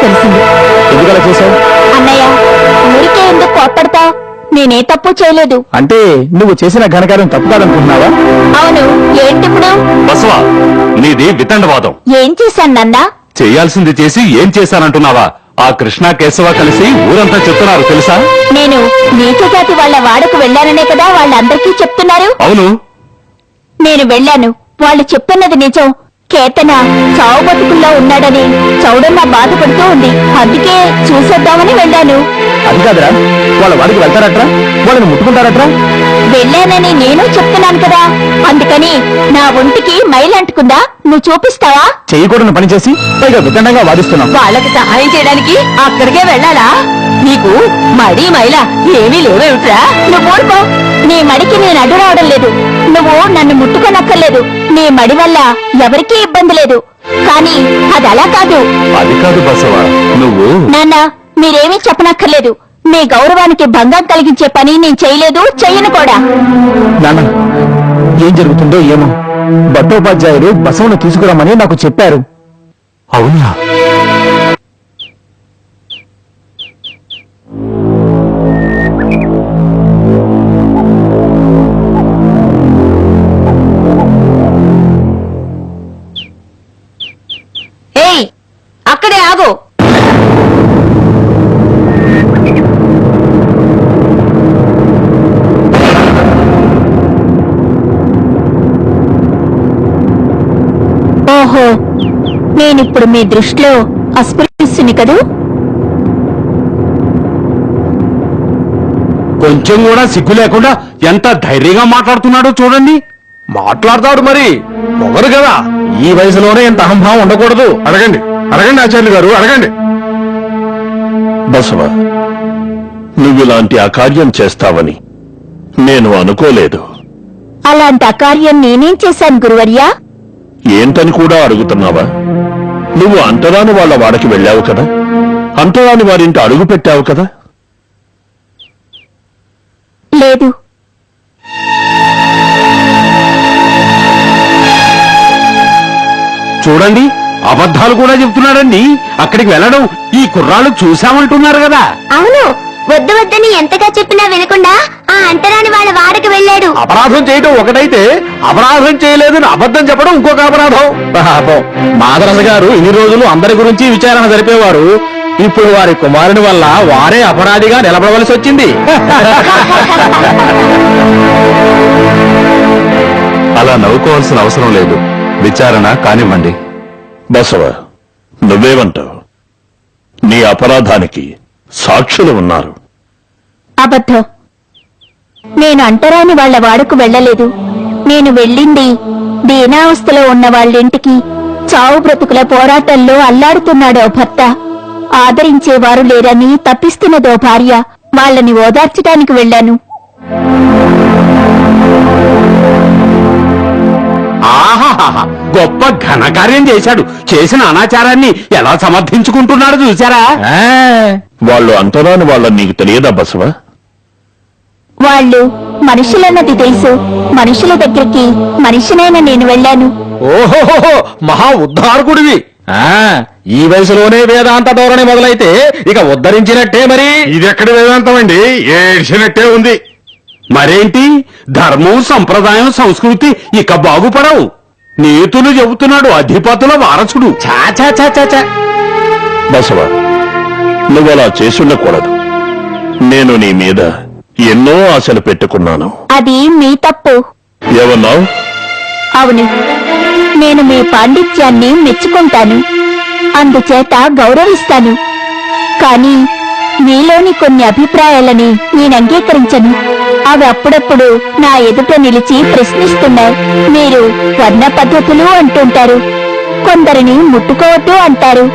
తెలిసింది. ఎందుకలా చేశావు? అన్నయ్య, ఊరికే ఎందుకు కోప్పడతావు? నేనే తప్పు చేయలేదు. అంటే నువ్వు చేసిన ఘనకార్యం తప్పు కాదనుకుంటున్నావా? అవును, ఏంటిప్పుడు? బసవా, నీది వితండవాదం. ఏం చేశాను నాన్నా? చేయాల్సింది చేసి ఏం చేశానంటున్నావా? ఆ కృష్ణ కేశవ కలిసి ఊరంతా చెప్తున్నారు తెలుసా? నేను నీచ జాతి వాళ్ళ వాడకు వెళ్ళాననే కదా వాళ్ళందరికీ చెప్తున్నారు. అవును, నేను వెళ్ళాను. వాళ్ళు చెప్తున్నది నిజం. కేతన చావు బతుకుల్లో ఉన్నాడని చౌడన్న బాధపడుతూ ఉంది. అందుకే చూసేద్దామని వెళ్ళాను. అది కాదురా, వాళ్ళ వాడికి వెళ్తారట్రా, వాళ్ళని ముట్టుకుంటారట్రా. వెళ్ళానని నేను చెప్తున్నాను కదా. అందుకని నా ఒంటికి మైలంటుకుందా? నువ్వు చూపిస్తావా? చేయకూడని పని చేసి పైగా వితండంగా వాదిస్తున్నావు. వాళ్ళకి సహాయం చేయడానికి అక్కడికే వెళ్ళాలా? నీకు మడి మైల ఏమీ లేవేమిట్రా? నువ్వు ఊరుకో. నీ మడికి నేను అడ్డు రావడం లేదు. నువ్వు నన్ను ముట్టుకోనక్కర్లేదు. నీ మడి వల్ల ఎవరికీ ఇబ్బంది లేదు. కానీ అది అలా కాదు. అది కాదు బసవా, నువ్వు నాన్న, మీరేమీ చెప్పనక్కర్లేదు. మీ గౌరవానికి భంగం కలిగించే పని నేను చేయలేదు, చెయ్యను కూడా. నాన్న, ఏం జరుగుతుందో ఏమో. భట్టోపాధ్యాయులు బసవను తీసుకురమ్మని నాకు చెప్పారు. అవునా? ఏయ్, అక్కడే ఆగు. ఓహో, నేనిప్పుడు మీ దృష్టిలో అస్పృశ్యుని కదూ? కొంచెం కూడా సిగ్గు లేకుండా ఎంత ధైర్యంగా మాట్లాడుతున్నాడో చూడండి. మాట్లాడతాడు మరి, పొగరు కదా. ఈ వయసులోనే ఇంత అహంభావం ఉండకూడదు. అడగండి, అడగండి ఆచార్యులు గారు, అడగండి. బసవ, నువ్విలాంటి అకార్యం చేస్తావని నేను అనుకోలేదు. అలాంటి అకార్యం నేనేం చేశాను గురువర్యా? ఏంటని కూడా అడుగుతున్నావా? నువ్వు అంటరాని వాళ్ళ వాడకి వెళ్ళావు కదా, అంటరాని వారింటి అడుగు పెట్టావు కదా. లేదు. చూడండి, అబద్ధాలు కూడా చెప్తున్నాడండి. అక్కడికి వెళ్ళడం ఈ కుర్రాళ్ళు చూశామంటున్నారు కదా. అవును, వద్దు వద్దని ఎంతగా చెప్పినా వినకుండా ఆ అంటరాని వాళ్ళ వాడకు వెళ్ళాడు. అపరాధం చేయడం ఒకటైతే అపరాధం చేయలేదని అబద్ధం చెప్పడం ఇంకొక అపరాధం. పాపం మాదరస గారు ఇన్ని రోజులు అందరి గురించి విచారణ జరిపేవారు. ఇప్పుడు వారి కుమారుని వల్ల వారే అపరాధిగా నిలబడవలసి వచ్చింది. అలా నవ్వుకోవాల్సిన అవసరం లేదు. విచారణ కానివ్వండి. బసవ, నువ్వేమంటావు? నీ అపరాధానికి సాక్షులు ఉన్నారు. అబద్ధం. నేను అంటరాని వాళ్ళ వాడకు వెళ్ళలేదు. నేను వెళ్ళింది దీనావస్థలో ఉన్న వాళ్ళింటికి. చావు బ్రతుకుల పోరాటంలో అల్లాడుతున్నాడో భర్త, ఆదరించేవారు లేరని తప్పిస్తున్నదో భార్య. వాళ్ళని ఓదార్చడానికి వెళ్ళాను. ఆహాహా, గొప్ప ఘనకార్యం చేశాడు. చేసిన అనాచారాన్ని ఎలా సమర్థించుకుంటున్నాడు చూశారా? వాళ్ళు అంటరాని వాళ్ళని నీకు తెలియదా బసవ? వాళ్ళు మనుషులన్నది తెలుసు. మనుషుల దగ్గరికి మనిషినైనా నేను వెళ్ళాను. ఓహో, మహా ఉద్ధారకుడివి. ఈ వయసులోనే వేదాంత ధోరణి మొదలైతే ఇక ఉద్ధరించినట్టే. మరి ఇది ఎక్కడ వేదాంతం అండి? ఏడ్చినట్టే ఉంది. మరేంటి, ధర్మం, సంప్రదాయం, సంస్కృతి ఇక బాగుపడవు. నీతులు చెబుతున్నాడు అధిపతుల వారసుడు. చా బసవ, నువ్వలా చేసుండకూడదు. నేను నీ మీద ఎన్నో ఆశలు పెట్టుకున్నాను. అది మీ తప్పు. ఏమన్నావు? అవును, నేను మీ పాండిత్యాన్ని మెచ్చుకుంటాను, అందుచేత గౌరవిస్తాను. కానీ మీలోని కొన్ని అభిప్రాయాలని నేను అంగీకరించను. అవి అప్పుడప్పుడు నా ఎదుట నిలిచి ప్రశ్నిస్తున్నాయి. మీరు వర్ణ పద్ధతులు అంటుంటారు, కొందరిని ముట్టుకోవద్దు అంటారు.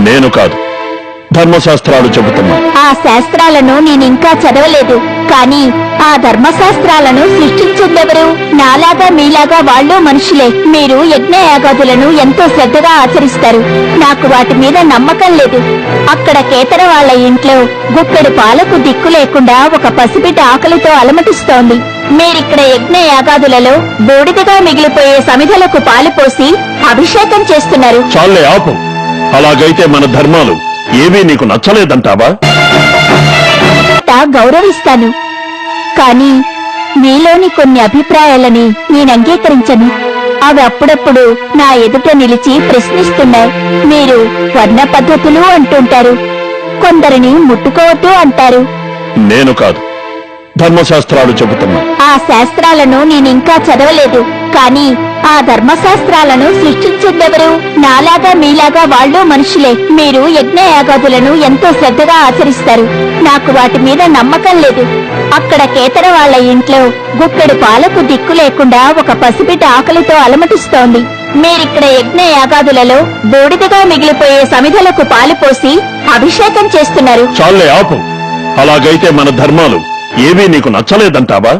నేను కాదు, ధర్మశాస్త్రాలు చెబుతున్నా. ఆ శాస్త్రాలను నేనింకా చదవలేదు. కానీ ఆ ధర్మశాస్త్రాలను సృష్టించిందెవరు? నాలాగా మీలాగా వాళ్ళు మనుషులే. మీరు యజ్ఞయాగాదులను ఎంతో శ్రద్ధగా ఆచరిస్తారు. నాకు వాటి మీద నమ్మకం లేదు. అక్కడ కేతన వాళ్ళ ఇంట్లో గుప్పెడు పాలకు దిక్కు లేకుండా ఒక పసిబిడ్డ ఆకలితో అలమటిస్తోంది. మీరిక్కడ యజ్ఞయాగాదులలో బూడిదగా మిగిలిపోయే సమిధలకు పాలు పోసి అభిషేకం చేస్తున్నారు. చాలే ఆపు. అలాగైతే మన ధర్మాలు ఏమీ నీకు నచ్చలేదంటావా? గౌరవిస్తాను, కానీ మీలోని కొన్ని అభిప్రాయాలని నేను అంగీకరించను. అవి అప్పుడప్పుడు నా ఎదుట నిలిచి ప్రశ్నిస్తున్నాయి. మీరు వర్ణ పద్ధతులు అంటుంటారు, కొందరిని ముట్టుకోవద్దు అంటారు. నేను కాదు, ధర్మశాస్త్రాలు చెబుతున్నా. ఆ శాస్త్రాలను నేనింకా చదవలేదు, కానీ ఆ ధర్మశాస్త్రాలను సృష్టించిందెవరు? నాలాగా మీలాగా వాళ్ళు మనుషులే. మీరు యజ్ఞయాగాదులను ఎంతో శ్రద్ధగా ఆచరిస్తారు. నాకు వాటి మీద నమ్మకం లేదు. అక్కడ కేతన వాళ్ళ ఇంట్లో గుప్పెడు పాలకు దిక్కు లేకుండా ఒక పసిబిడ్డ ఆకలితో అలమటిస్తోంది. మీరిక్కడ యజ్ఞయాగాదులలో బూడిదగా మిగిలిపోయే సమిధలకు పాలు పోసి అభిషేకం చేస్తున్నారు. చాలే ఆపు. అలాగైతే మన ధర్మాలు ఏవీ నీకు నచ్చలేదంటావా?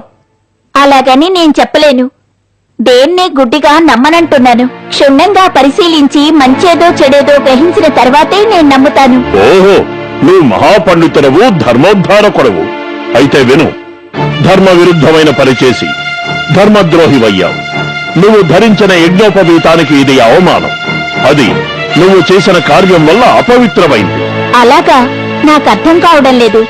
అలాగని నేను చెప్పలేను. దేన్నే గుడ్డిగా నమ్మనంటున్నాను. క్షుణ్ణంగా పరిశీలించి మంచేదో చెడేదో గ్రహించిన తర్వాతే నేను నమ్ముతాను. ఓహో, నువ్వు మహాపండితుడవు, ధర్మోద్ధారకుడవు. అయితే విను, ధర్మ విరుద్ధమైన పని చేసి ధర్మద్రోహివయ్యావు. నువ్వు ధరించిన యజ్ఞోపవీతానికి ఇది అవమానం. అది నువ్వు చేసిన కార్యం వల్ల అపవిత్రమైంది. అలాగా? నాకు అర్థం కావడం లేదు.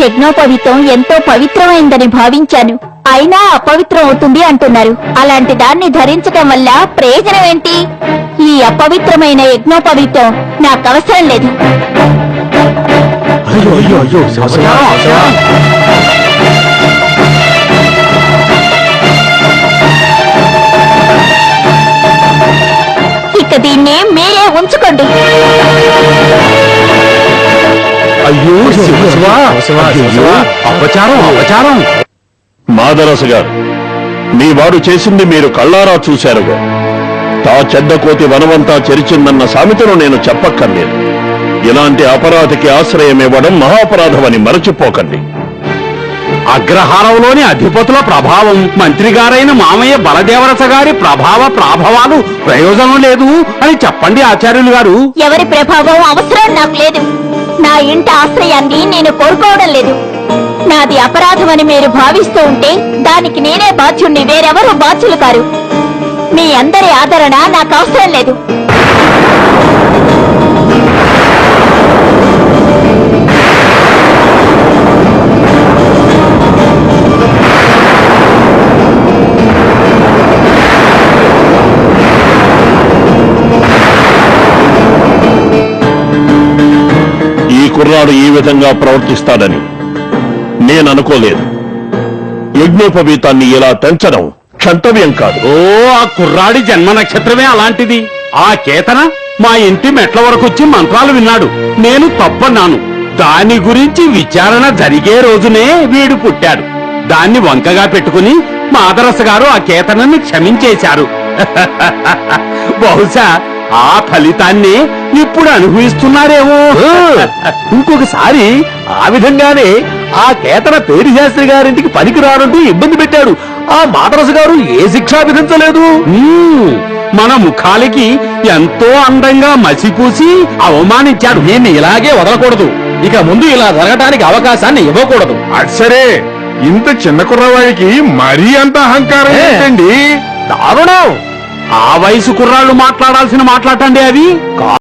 యజ్ఞోపవీతం ఎంతో పవిత్రమైందని భావించాను, అయినా అపవిత్రం అవుతుంది అంటున్నారు. అలాంటి దాన్ని ధరించటం వల్ల ప్రయోజనం ఏంటి? ఈ అపవిత్రమైన యజ్ఞోపవీతం నాకు అవసరం లేదు. ఇక దీన్ని మీరే ఉంచుకోండి. అయ్యో అపచారం అపచారం. మాదరస గారు, మీ వాడు చేసింది మీరు కళ్ళారా చూశారుగా. తా చెడ్డ కోతి వనవంతా చెరిచిందన్న సామెతను నేను చెప్పక్కర్లేదు. ఇలాంటి అపరాధికి ఆశ్రయమివ్వడం మహాపరాధమని మరచిపోకండి. అగ్రహారంలోని అధిపతుల ప్రభావం, మంత్రి గారైన మామయ్య బలదేవరస గారి ప్రాభవాలు ప్రయోజనం లేదు అని చెప్పండి ఆచార్యులు గారు. ఎవరి ప్రభావం అవసరం నాకు లేదు. నా ఇంటి ఆశ్రయాన్ని నేను కోరుకోవడం లేదు. నాది అపరాధమని మీరు భావిస్తూ ఉంటే దానికి నేనే బాధ్యుణ్ణి, వేరెవరూ బాధ్యులు కారు. మీ అందరి ఆదరణ నాకు అవసరం లేదు. ఈ కుర్రాడు ఈ విధంగా ప్రవర్తిస్తాడని నేననుకోలేదు. యజ్ఞోపవీతాన్ని ఇలా పెంచడం క్షంతవ్యం కాదు. ఓ, ఆ కుర్రాడి జన్మ నక్షత్రమే అలాంటిది. ఆ కేతన మా ఇంటి మెట్ల వరకొచ్చి మంత్రాలు విన్నాడు. నేను తప్పన్నాను. దాని గురించి విచారణ జరిగే రోజునే వీడు పుట్టాడు. దాన్ని వంకగా పెట్టుకుని మాదరస గారు ఆ కేతనాన్ని క్షమించేశారు. బహుశా ఆ ఫలితాన్ని ఇప్పుడు అనుభవిస్తున్నారేమో. ఇంకొకసారి ఆ విధంగానే ఆ కేతన పేరు శాస్త్రి గారింటికి పనికి రానంటూ ఇబ్బంది పెట్టాడు. ఆ మాదరస గారు ఏ శిక్ష విధించలేదు. మన ముఖాలకి ఎంతో అందంగా మసిపూసి అవమానించాడు. దీన్ని ఇలాగే వదలకూడదు. ఇక ముందు ఇలా జరగటానికి అవకాశాన్ని ఇవ్వకూడదు. అది సరే, ఇంత చిన్న కుర్రవాడికి మరీ అంత అహంకారం ఏంటండి? దారుణం. ఆ వయసు కుర్రాళ్ళు మాట్లాడాల్సిన మాట్లాటండి అవి.